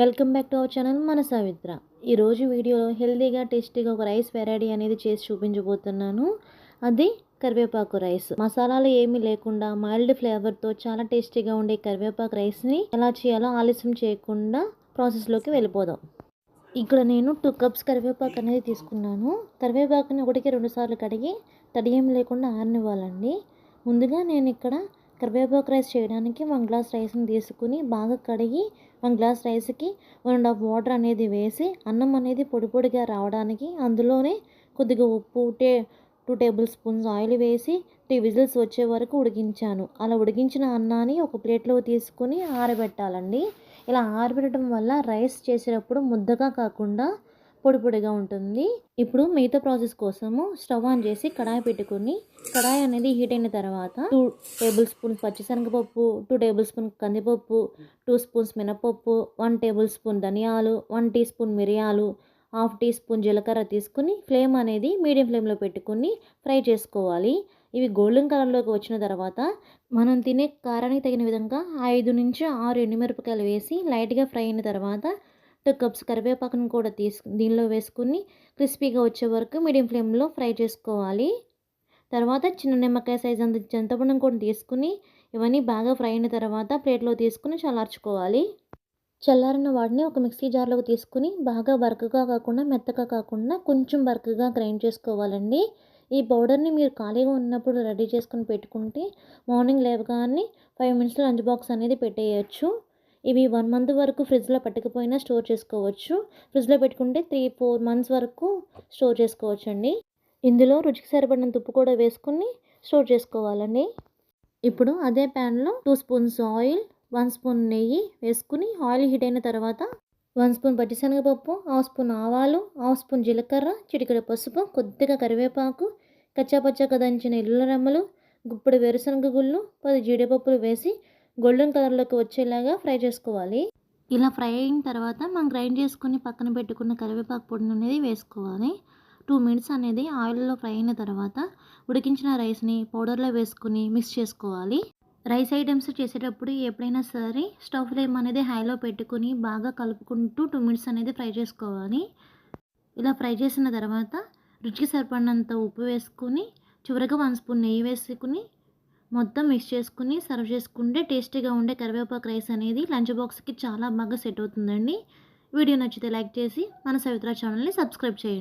Welcome back to our channel మన సవిత్ర. ఈరోజు వీడియోలో హెల్తీగా టేస్టీగా ఒక రైస్ వెరైటీ అనేది చేసి చూపించబోతున్నాను. అది కరివేపాకు రైస్. మసాలాలు ఏమీ లేకుండా మైల్డ్ ఫ్లేవర్తో చాలా టేస్టీగా ఉండే కరివేపాకు రైస్ని ఎలా చేయాలో ఆలస్యం చేయకుండా ప్రాసెస్లోకి వెళ్ళిపోదాం. ఇక్కడ నేను 2 కప్స్ కరివేపాకు అనేది తీసుకున్నాను. కరివేపాకుని 1కి 2 సార్లు కడిగి తడి ఏమి లేకుండా ఆరనివ్వాలండి. ముందుగా నేను ఇక్కడ కరివేపాకు రైస్ చేయడానికి 1 గ్లాస్ రైస్ని తీసుకుని బాగా కడిగి 1 గ్లాస్ రైస్కి 1.5 వాటర్ అనేది వేసి అన్నం అనేది పొడి పొడిగా రావడానికి అందులోనే కొద్దిగా ఉప్పు 2 టేబుల్ స్పూన్స్ ఆయిల్ వేసి 3 విజిల్స్ వచ్చే వరకు ఉడికించాను. అలా ఉడికించిన అన్నాన్ని ఒక ప్లేట్లో తీసుకుని ఆరబెట్టాలండి. ఇలా ఆరబెట్టడం వల్ల రైస్ చేసేటప్పుడు ముద్దగా కాకుండా పొడి పొడిగా ఉంటుంది. ఇప్పుడు మిగతా ప్రాసెస్ కోసము స్టవ్ ఆన్ చేసి కడాయి పెట్టుకుని కడాయి అనేది హీట్ అయిన తర్వాత 2 టేబుల్ స్పూన్స్ పచ్చిశనగపప్పు, 2 టేబుల్ స్పూన్ కందిపప్పు, 2 స్పూన్స్ మినపప్పు, 1 టేబుల్ స్పూన్ ధనియాలు, 1 టీ స్పూన్ మిరియాలు, 1/2 టీ స్పూన్ జీలకర్ర తీసుకుని ఫ్లేమ్ అనేది మీడియం ఫ్లేమ్లో పెట్టుకుని ఫ్రై చేసుకోవాలి. ఇవి గోల్డెన్ కలర్లోకి వచ్చిన తర్వాత మనం తినే కారానికి తగిన విధంగా 5 నుంచి 6 ఎండుమిరపకాయలు వేసి లైట్గా ఫ్రై అయిన తర్వాత 2 కప్స్ కరివేపాకును కూడా దీనిలో వేసుకుని క్రిస్పీగా వచ్చే వరకు మీడియం ఫ్లేమ్లో ఫ్రై చేసుకోవాలి. తర్వాత చిన్న నిమ్మకాయ సైజ్ అంత చింతపండును కూడా తీసుకుని ఇవన్నీ బాగా ఫ్రై అయిన తర్వాత ప్లేట్లో తీసుకుని చల్లార్చుకోవాలి. చల్లారిన వాటిని ఒక మిక్సీ జార్లోకి తీసుకుని బాగా బరకగా కాకుండా మెత్తగా కాకుండా కొంచెం బరకగా గ్రైండ్ చేసుకోవాలండి. ఈ పౌడర్ని మీరు ఖాళీగా ఉన్నప్పుడు రెడీ చేసుకుని పెట్టుకుంటే మార్నింగ్ లేవగానే 5 మినిట్స్లో లంచ్ బాక్స్ అనేది పెట్టేయచ్చు. ఇవి 1 మంత్ వరకు ఫ్రిడ్జ్లో పెట్టకపోయినా స్టోర్ చేసుకోవచ్చు. ఫ్రిడ్జ్లో పెట్టుకుంటే 3-4 మంత్స్ వరకు స్టోర్ చేసుకోవచ్చు అండి. ఇందులో రుచికి సరిపడినంత ఉప్పు కూడా వేసుకుని స్టోర్ చేసుకోవాలండి. ఇప్పుడు అదే ప్యాన్లో 2 స్పూన్స్ ఆయిల్, 1 స్పూన్ నెయ్యి వేసుకుని ఆయిల్ హీట్ అయిన తర్వాత 1 స్పూన్ పచ్చిశనగపప్పు, 1/2 స్పూన్ ఆవాలు, 1/2 స్పూన్ జీలకర్ర, చిటికెడు పసుపు, కొద్దిగా కరివేపాకు, కచ్చాపచ్చాగా దంచిన ఎల్లుల్లి రెమ్మలు, గుప్పెడు వేరుశనగ గుళ్ళు, 10 జీడిపప్పులు వేసి గోల్డెన్ కలర్లోకి వచ్చేలాగా ఫ్రై చేసుకోవాలి. ఇలా ఫ్రై అయిన తర్వాత మనం గ్రైండ్ చేసుకుని పక్కన పెట్టుకున్న కరివేపాకు పొడిని అనేది వేసుకోవాలి. 2 మినిట్స్ అనేది ఆయిల్లో ఫ్రై అయిన తర్వాత ఉడికించిన రైస్ని పౌడర్లో వేసుకుని మిక్స్ చేసుకోవాలి. రైస్ ఐటమ్స్ చేసేటప్పుడు ఎప్పుడైనా సరే స్టవ్ ఫ్లేమ్ అనేది హైలో పెట్టుకుని బాగా కలుపుకుంటూ 2 మినిట్స్ అనేది ఫ్రై చేసుకోవాలి. ఇలా ఫ్రై చేసిన తర్వాత రుచికి సరిపడినంత ఉప్పు వేసుకుని చివరిగా 1 స్పూన్ నెయ్యి వేసుకుని మొత్తం మిక్స్ చేసుకుని సర్వ్ చేసుకుంటే టేస్టీగా ఉండే కరివేపాకు రైస్ అనేది లంచ్ బాక్స్కి చాలా బాగా సెట్ అవుతుందండి. వీడియో నచ్చితే లైక్ చేసి మన సవిత్ర ఛానల్ని సబ్స్క్రైబ్ చేయండి.